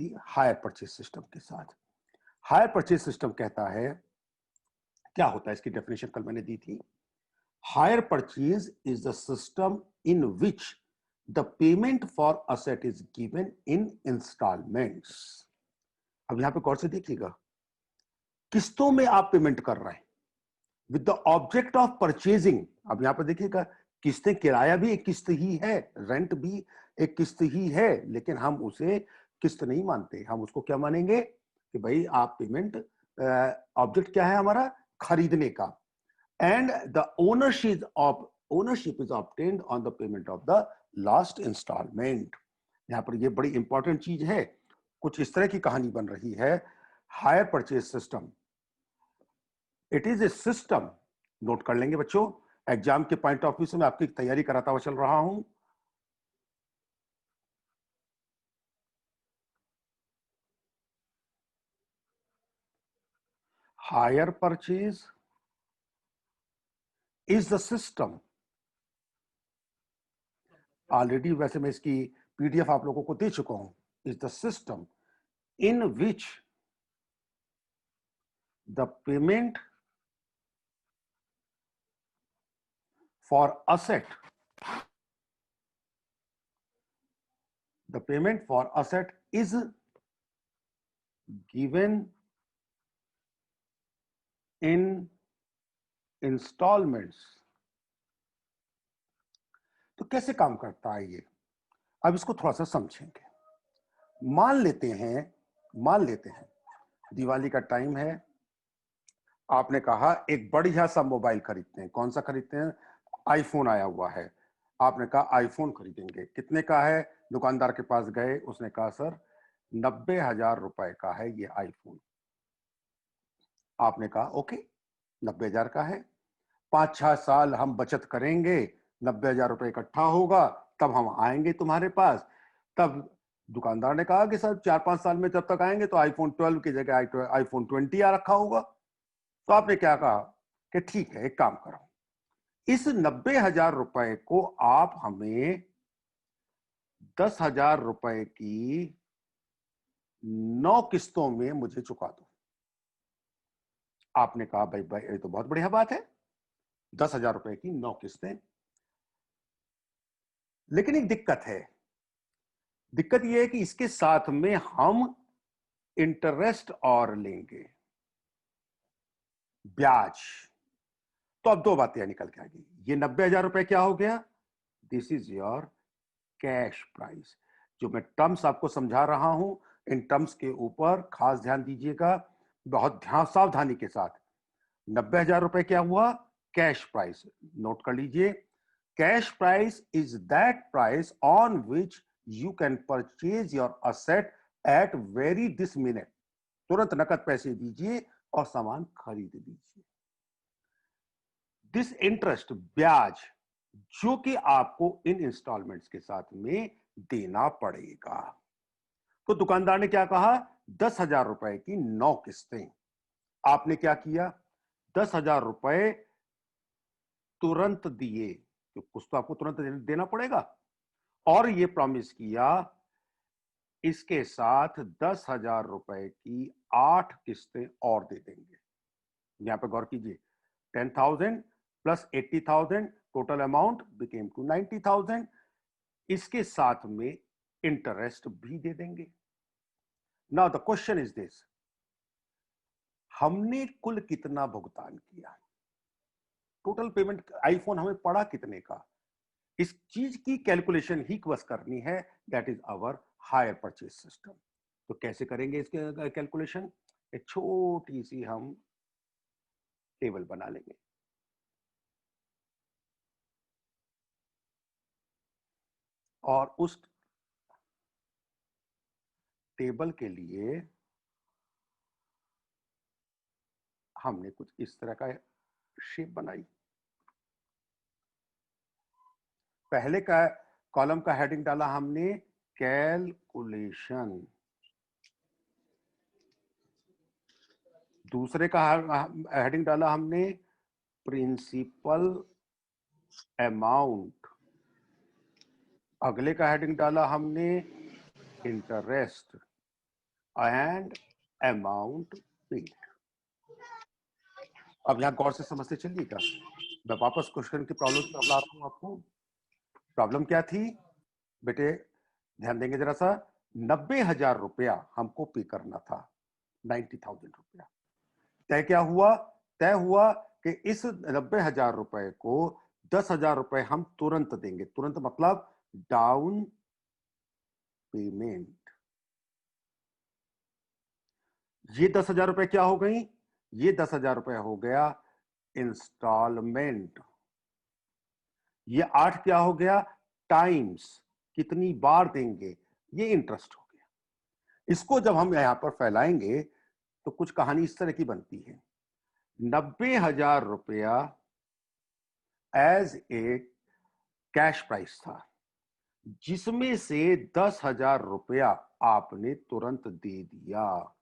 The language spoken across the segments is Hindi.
आपकी हायर परचेज सिस्टम के साथ। हायर परचेज सिस्टम कहता है, क्या होता है इसकी डेफिनेशन कल मैंने दी थी। Hire purchase is the system in which the payment for asset is given in instalments. अब यहां पे गौर से देखिएगा, किस्तों में आप पेमेंट कर रहे हैं with the object of purchasing. अब यहां पर देखिएगा, किस्तें, किराया भी एक किस्त ही है, रेंट भी एक किस्त ही है, लेकिन हम उसे किस्त नहीं मानते, हम उसको क्या मानेंगे कि भाई आप पेमेंट, ऑब्जेक्ट क्या है हमारा, खरीदने का। And the ownership is obtained on the payment of the last instalment. यहां पर ये बड़ी इंपॉर्टेंट चीज है, कुछ इस तरह की कहानी बन रही है। Higher purchase system, it is a system, note कर लेंगे बच्चों, एग्जाम के पॉइंट ऑफ व्यू से मैं आपकी तैयारी कराता हुआ चल रहा हूं। Higher purchase is the system, already वैसे मैं इसकी पीडीएफ आप लोगों को दे चुका हूं, is the system in which the payment for asset, the payment for asset is given in installments। तो कैसे काम करता है ये, अब इसको थोड़ा सा समझेंगे। मान लेते हैं दिवाली का टाइम है, आपने कहा एक बढ़िया सा मोबाइल खरीदते हैं। कौन सा खरीदते हैं, आईफोन आया हुआ है, आपने कहा आईफोन खरीदेंगे। कितने का है, दुकानदार के पास गए, उसने कहा सर 90,000 रुपए का है ये आईफोन। आपने कहा ओके 90,000 का है, 5-6 साल हम बचत करेंगे, 90,000 रुपए इकट्ठा होगा, तब हम आएंगे तुम्हारे पास। तब दुकानदार ने कहा कि सर 4-5 साल में जब तक आएंगे तो आईफोन 12 की जगह आईफोन 20 आ रखा होगा। तो आपने क्या कहा कि ठीक है, एक काम करो, इस 90,000 रुपए को आप हमें 10,000 रुपए की 9 किस्तों में मुझे चुका दो। आपने कहा भाई भाई ये तो बहुत बढ़िया बात है, 10,000 रुपए की 9 किस्तें। लेकिन एक दिक्कत है, दिक्कत यह है कि इसके साथ में हम इंटरेस्ट और लेंगे, ब्याज। तो अब दो बातें निकल के आ गई, ये 90,000 रुपए क्या हो गया, this is your cash price. जो मैं टर्म्स आपको समझा रहा हूं, इन टर्म्स के ऊपर खास ध्यान दीजिएगा, बहुत ध्यान सावधानी के साथ। 90,000 रुपए क्या हुआ, कैश प्राइस, नोट कर लीजिए। Cash price is that price on which you can purchase your asset at very this minute. तुरंत नकद पैसे दीजिए और सामान खरीद लीजिए। दिस इंटरेस्ट, ब्याज, जो कि आपको इन इंस्टॉलमेंट्स के साथ में देना पड़ेगा। तो दुकानदार ने क्या कहा, 10,000 रुपए की 9 किस्तें। आपने क्या किया, 10,000 रुपए तुरंत दिए, तो कुछ तो आपको तुरंत देना पड़ेगा, और ये प्रॉमिस किया इसके साथ 10,000 रुपए की 8 किस्तें और दे देंगे। यहां पर गौर कीजिए, 10,000 plus 80,000, total amount became to 90,000। इसके साथ में इंटरेस्ट भी दे देंगे। Now the question is this, हमने कुल कितना भुगतान किया, टोटल पेमेंट आईफोन हमें पड़ा कितने का, इस चीज की कैलकुलेशन ही बस करनी है। That is our hire purchase system. तो कैसे करेंगे इसके कैलकुलेशन, एक छोटी सी हम टेबल बना लेंगे। और उस टेबल के लिए हमने कुछ इस तरह का शेप बनाई। पहले का कॉलम का हेडिंग डाला हमने कैलकुलेशन, दूसरे का हेडिंग डाला हमने प्रिंसिपल अमाउंट, अगले का हेडिंग डाला हमने इंटरेस्ट, एंड अमाउंट पेड। अब यहां गौर से समझते चलिएगा। मैं वापस क्वेश्चन की प्रॉब्लम की तरफ ला रहा हूं आपको। प्रॉब्लम क्या थी बेटे, ध्यान देंगे जरा सा। 90,000 रुपया हमको पे करना था, 90,000 रुपया। तय क्या हुआ? तय हुआ कि इस 90,000 रुपए को 10,000 रुपए हम तुरंत देंगे। तुरंत मतलब डाउन पेमेंट। ये 10,000 रुपए क्या हो गई? ये 10,000 रुपए हो गया इंस्टॉलमेंट। ये 8 क्या हो गया? टाइम्स, कितनी बार देंगे, ये इंटरेस्ट हो गया। इसको जब हम यहां पर फैलाएंगे तो कुछ कहानी इस तरह की बनती है। 90,000 रुपया एज ए कैश प्राइस था, जिसमें से 10,000 रुपया आपने तुरंत दे दिया।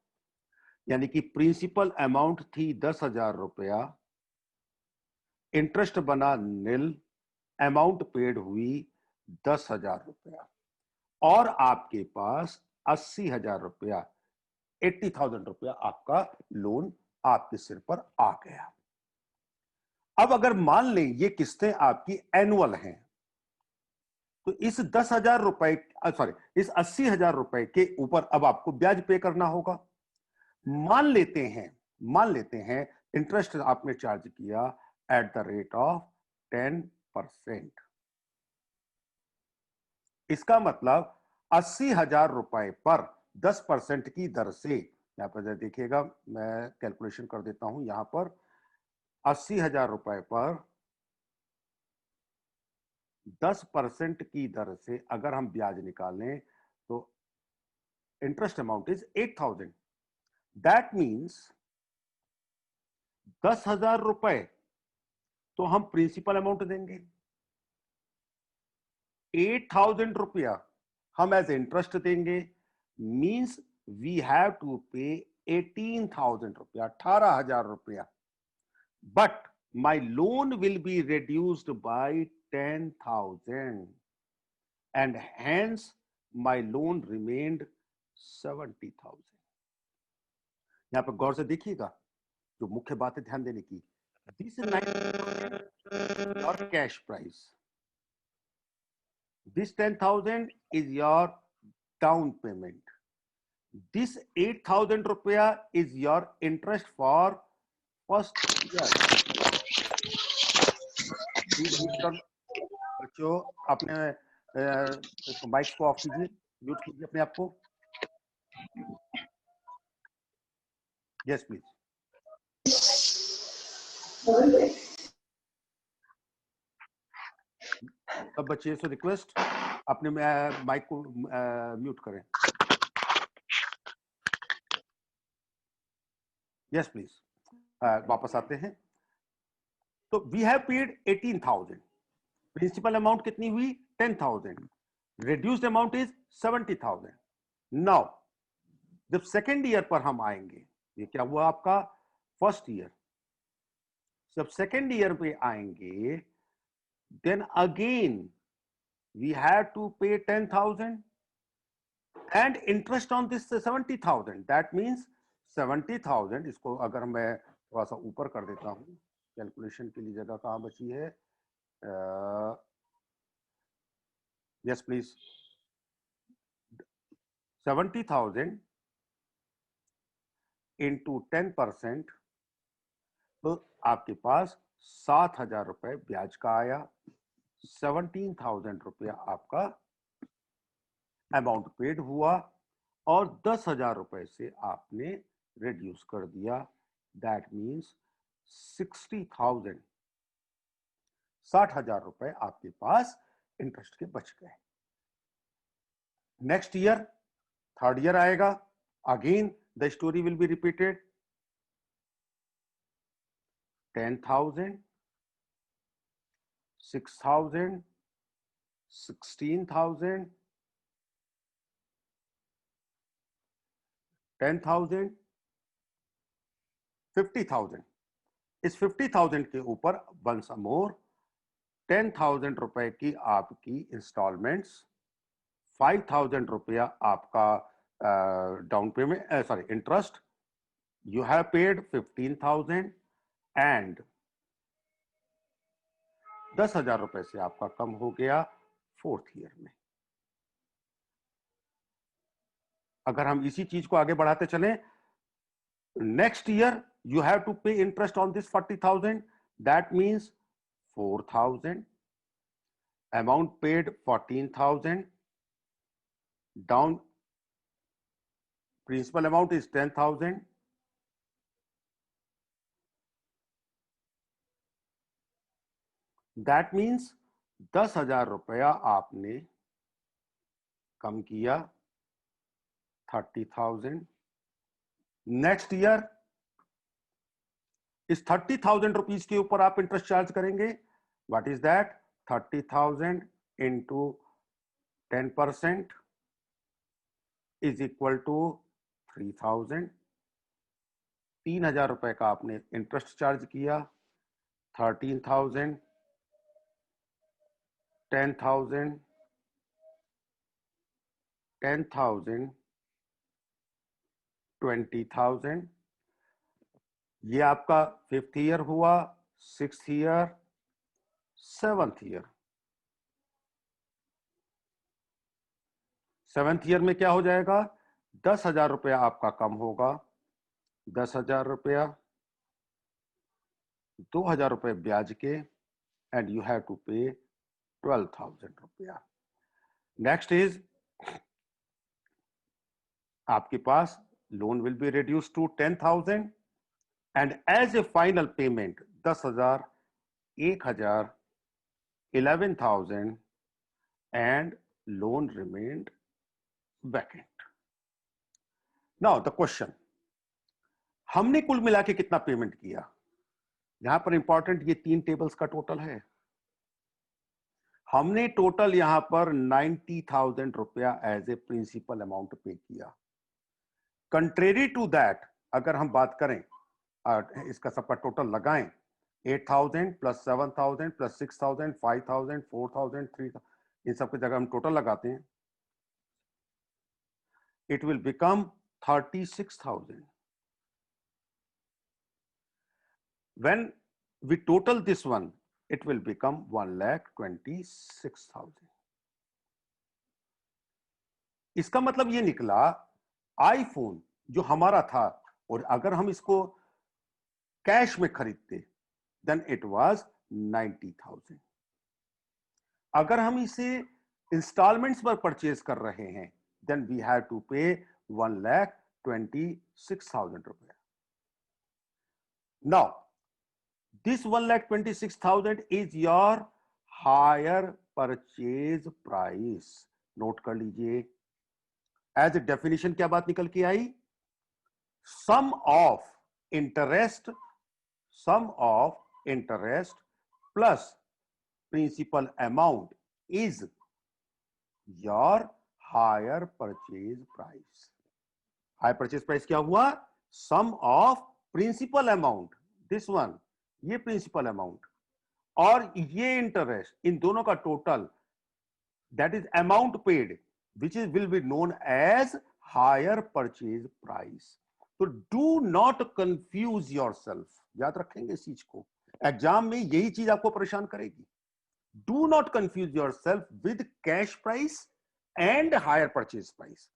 यानी कि प्रिंसिपल अमाउंट थी 10,000 रुपया, इंटरेस्ट बना निल, अमाउंट पेड हुई 10,000 रुपया, और आपके पास 80,000 रुपया, 80,000 रुपया आपका लोन आपके सिर पर आ गया। अब अगर मान लें ये किस्तें आपकी एनुअल हैं, तो इस 10,000 रुपए, सॉरी, इस 80,000 रुपए के ऊपर अब आपको ब्याज पे करना होगा। मान लेते हैं इंटरेस्ट आपने चार्ज किया एट द रेट ऑफ 10%। इसका मतलब 80,000 रुपए पर 10% की दर से, यहां पर देखिएगा मैं कैलकुलेशन कर देता हूं। यहां पर 80,000 रुपए पर 10% की दर से अगर हम ब्याज निकालें तो interest amount is 8,000। That means 10,000 रुपए तो हम प्रिंसिपल अमाउंट देंगे, 8,000 रुपया हम एज इंटरेस्ट देंगे। मीन्स वी हैव टू पे 18,000 रुपया, 18,000 रुपया। But my loan will B reduced by 10,000 and hence my loan remained 70,000। यहां पर गौर से देखिएगा, जो मुख्य बात है ध्यान देने की। दिस 90,000 और cash price, this 10,000 is your down payment, this 8,000 रुपया is your interest for first year। बच्चों अपने माइक्स को ऑफ कीजिए, म्यूट कीजिए अपने आप को। Yes please. सब बच्चे से रिक्वेस्ट अपने माइक को म्यूट करें। Yes please. वापस आते हैं। तो we have paid 18,000, principal amount कितनी हुई? 10,000, रिड्यूस्ड अमाउंट इज 70,000। नाउ जब सेकेंड ईयर पर हम आएंगे, ये क्या हुआ आपका फर्स्ट ईयर, जब सेकेंड ईयर पे आएंगे then again we have to pay 10,000 and interest on this 70,000। that means 70,000, इसको अगर मैं थोड़ा सा ऊपर कर देता हूं, कैलकुलेशन के लिए जगह कहां बची है? Yes please. 70,000 इंटू 10%, तो आपके पास 7,000 रुपए ब्याज का आया। 17,000 रुपया आपका अमाउंट पेड हुआ और 10,000 रुपए से आपने रिड्यूस कर दिया। दैट मीन्स 60,000, 60,000 रुपए आपके पास इंटरेस्ट के बच गए। नेक्स्ट ईयर, थर्ड ईयर आएगा, again the story will be repeated. 10,000, 6,000, 16,000, 10,000, 50,000। इस 50,000 के ऊपर वंस मोर 10,000 रुपए की आपकी इंस्टॉलमेंट्स, 5,000 रुपया आपका down payment, sorry interest, you have paid 15,000 and 10,000 रुपए से आपका कम हो गया फोर्थ ईयर में। अगर हम इसी चीज को आगे बढ़ाते चले, next year you have to pay interest on this 40,000, that means 4,000, amount paid 14,000, down principal amount is 10,000, that means 10,000 रुपया आपने कम किया 30,000। नेक्स्ट ईयर इस 30,000 रुपीज के ऊपर आप इंटरेस्ट चार्ज करेंगे। What is that? 30,000 into 10% is equal to 3,000। 3,000 रुपए का आपने इंटरेस्ट चार्ज किया। 13,000, 10,000, 10,000, 20,000। ये आपका फिफ्थ ईयर हुआ, sixth year, seventh year. Seventh year में क्या हो जाएगा? 10,000 रुपया आपका कम होगा। 10,000 रुपया, 2,000 रुपए ब्याज के, एंड यू हैव टू पे 12,000 रुपया। नेक्स्ट इज आपके पास loan will be reduce to 10,000 and as a final payment 10,000, 1,000, 11,000 and loan remained vacant. Now the question, हमने कुल मिला के कितना पेमेंट किया? यहां पर इंपॉर्टेंट ये 3 टेबल्स का टोटल है। हमने टोटल यहां पर 90,000 रुपया एज ए प्रिंसिपल अमाउंट पे किया। कंट्रेरी टू दैट अगर हम बात करें, इसका सबका टोटल लगाएं, 8,000 प्लस 7,000 प्लस 6,000, 5,000, 4,000, 3,000, इन सबकी जगह हम टोटल लगाते हैं, it will become 36,000. When we total this one, it will become 1,26,000. इसका मतलब ये निकला, आईफोन जो हमारा था, और अगर हम इसको कैश में खरीदते देन इट वाज 90,000। अगर हम इसे इंस्टॉलमेंट्स पर परचेज कर रहे हैं then we have to pay 1,26,000 rupees. Now, this 1,26,000 is your higher purchase price. Note कर लीजिए, एज ए डेफिनेशन क्या बात निकल के आई? Sum of interest plus principal amount is your hire purchase price. Hire purchase price क्या हुआ? Sum of principal amount, this one, ये प्रिंसिपल अमाउंट और ये इंटरेस्ट, इन दोनों का total, that is amount paid, which is will be known as hire purchase price. तो डू नॉट कंफ्यूज योरसेल्फ, याद रखेंगे इस चीज को, एग्जाम में यही चीज आपको परेशान करेगी। Do not confuse yourself with cash price and higher purchase price.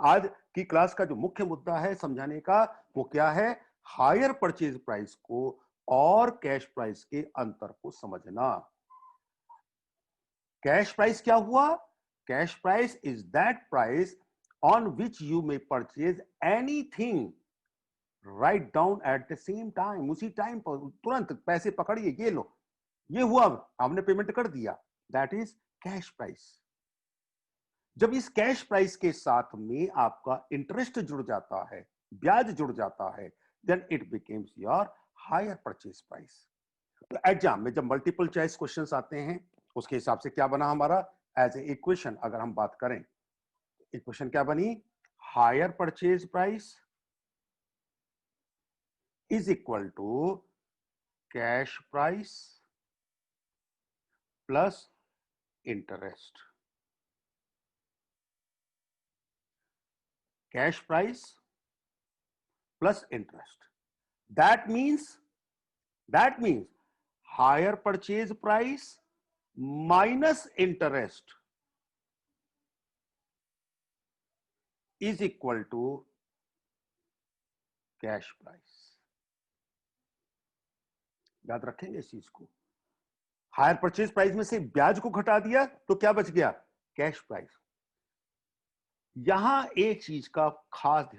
आज की क्लास का जो मुख्य मुद्दा है समझाने का, वो क्या है? हायर परचेज प्राइस को और कैश प्राइस के अंतर को समझना। कैश प्राइस क्या हुआ? Cash price is that price on which you may purchase anything write down at the same time. उसी टाइम पर तुरंत पैसे पकड़िए, ये लो, ये हुआ, हमने पेमेंट कर दिया, दैट इज कैश प्राइस। जब इस कैश प्राइस के साथ में आपका इंटरेस्ट जुड़ जाता है, ब्याज जुड़ जाता है, then it becomes your hire purchase price. तो एग्जाम में जब मल्टीपल चॉइस क्वेश्चंस आते हैं, उसके हिसाब से क्या बना हमारा एज ए इक्वेशन? अगर हम बात करें, इक्वेशन क्या बनी? Hire purchase price is equal to cash price plus interest. Cash price plus interest. That means higher purchase price minus interest is equal to cash price. याद रखेंगे इस चीज को. हायर परचेज प्राइस में से ब्याज को घटा दिया तो क्या बच गया? Cash price. यहां एक चीज का खास ध्यान